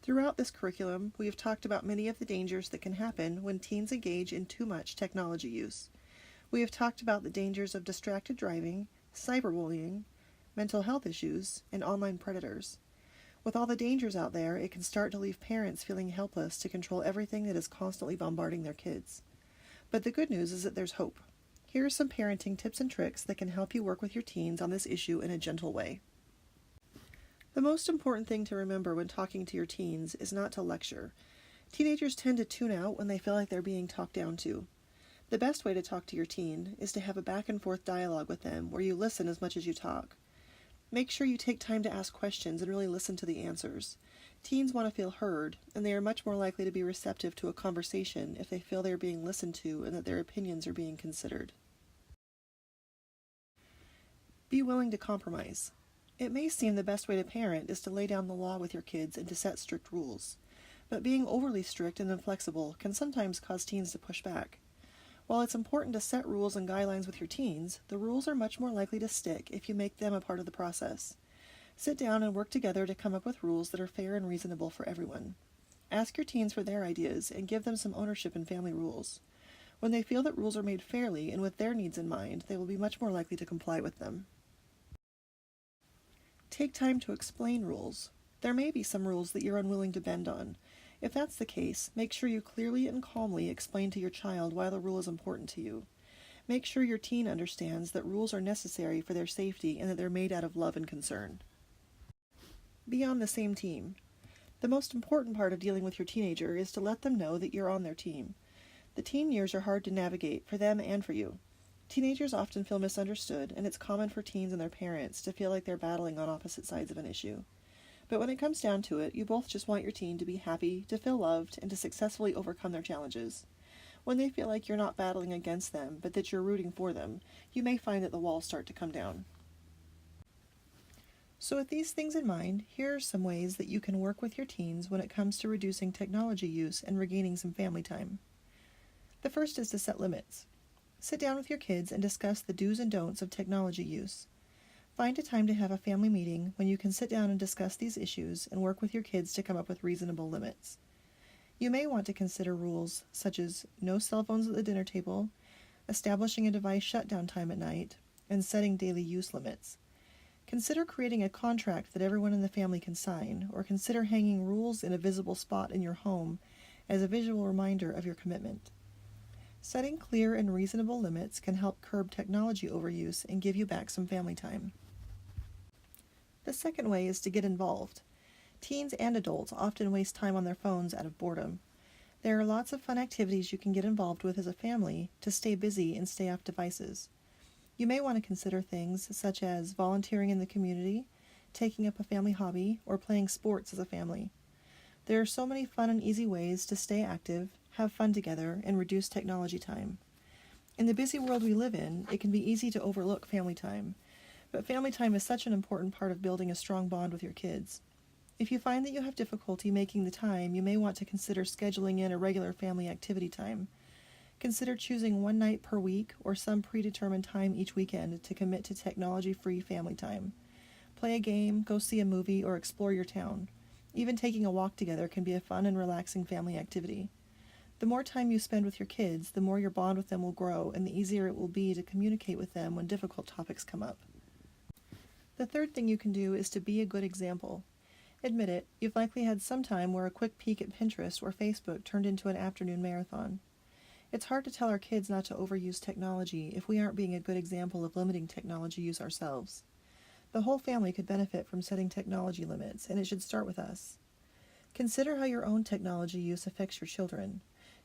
Throughout this curriculum, we have talked about many of the dangers that can happen when teens engage in too much technology use. We have talked about the dangers of distracted driving, cyberbullying, mental health issues, and online predators. With all the dangers out there, it can start to leave parents feeling helpless to control everything that is constantly bombarding their kids. But the good news is that there's hope. Here are some parenting tips and tricks that can help you work with your teens on this issue in a gentle way. The most important thing to remember when talking to your teens is not to lecture. Teenagers tend to tune out when they feel like they're being talked down to. The best way to talk to your teen is to have a back and forth dialogue with them where you listen as much as you talk. Make sure you take time to ask questions and really listen to the answers. Teens want to feel heard, and they are much more likely to be receptive to a conversation if they feel they are being listened to and that their opinions are being considered. Be willing to compromise. It may seem the best way to parent is to lay down the law with your kids and to set strict rules, but being overly strict and inflexible can sometimes cause teens to push back. While it's important to set rules and guidelines with your teens, the rules are much more likely to stick if you make them a part of the process. Sit down and work together to come up with rules that are fair and reasonable for everyone. Ask your teens for their ideas and give them some ownership in family rules. When they feel that rules are made fairly and with their needs in mind, they will be much more likely to comply with them. Take time to explain rules. There may be some rules that you're unwilling to bend on. If that's the case, make sure you clearly and calmly explain to your child why the rule is important to you. Make sure your teen understands that rules are necessary for their safety and that they're made out of love and concern. Be on the same team. The most important part of dealing with your teenager is to let them know that you're on their team. The teen years are hard to navigate for them and for you. Teenagers often feel misunderstood, and it's common for teens and their parents to feel like they're battling on opposite sides of an issue. But when it comes down to it, you both just want your teen to be happy, to feel loved, and to successfully overcome their challenges. When they feel like you're not battling against them, but that you're rooting for them, you may find that the walls start to come down. So with these things in mind, here are some ways that you can work with your teens when it comes to reducing technology use and regaining some family time. The first is to set limits. Sit down with your kids and discuss the do's and don'ts of technology use. Find a time to have a family meeting when you can sit down and discuss these issues and work with your kids to come up with reasonable limits. You may want to consider rules such as no cell phones at the dinner table, establishing a device shutdown time at night, and setting daily use limits. Consider creating a contract that everyone in the family can sign, or consider hanging rules in a visible spot in your home as a visual reminder of your commitment. Setting clear and reasonable limits can help curb technology overuse and give you back some family time. The second way is to get involved. Teens and adults often waste time on their phones out of boredom. There are lots of fun activities you can get involved with as a family to stay busy and stay off devices. You may want to consider things such as volunteering in the community, taking up a family hobby, or playing sports as a family. There are so many fun and easy ways to stay active, have fun together, and reduce technology time. In the busy world we live in, it can be easy to overlook family time, but family time is such an important part of building a strong bond with your kids. If you find that you have difficulty making the time, you may want to consider scheduling in a regular family activity time. Consider choosing one night per week or some predetermined time each weekend to commit to technology-free family time. Play a game, go see a movie, or explore your town. Even taking a walk together can be a fun and relaxing family activity. The more time you spend with your kids, the more your bond with them will grow, and the easier it will be to communicate with them when difficult topics come up. The third thing you can do is to be a good example. Admit it, you've likely had some time where a quick peek at Pinterest or Facebook turned into an afternoon marathon. It's hard to tell our kids not to overuse technology if we aren't being a good example of limiting technology use ourselves. The whole family could benefit from setting technology limits, and it should start with us. Consider how your own technology use affects your children.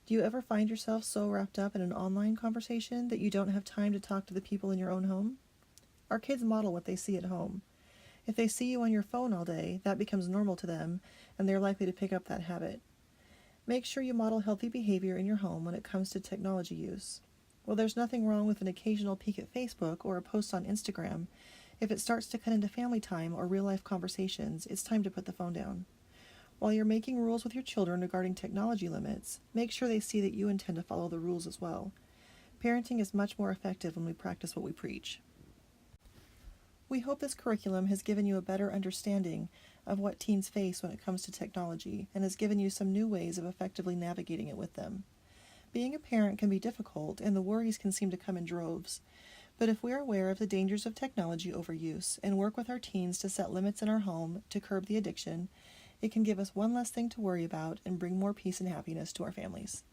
Do you ever find yourself so wrapped up in an online conversation that you don't have time to talk to the people in your own home? Our kids model what they see at home. If they see you on your phone all day, that becomes normal to them, and they're likely to pick up that habit. Make sure you model healthy behavior in your home when it comes to technology use. While there's nothing wrong with an occasional peek at Facebook or a post on Instagram, if it starts to cut into family time or real-life conversations, it's time to put the phone down. While you're making rules with your children regarding technology limits, make sure they see that you intend to follow the rules as well. Parenting is much more effective when we practice what we preach. We hope this curriculum has given you a better understanding of what teens face when it comes to technology and has given you some new ways of effectively navigating it with them. Being a parent can be difficult and the worries can seem to come in droves, but if we're aware of the dangers of technology overuse and work with our teens to set limits in our home to curb the addiction, it can give us one less thing to worry about and bring more peace and happiness to our families.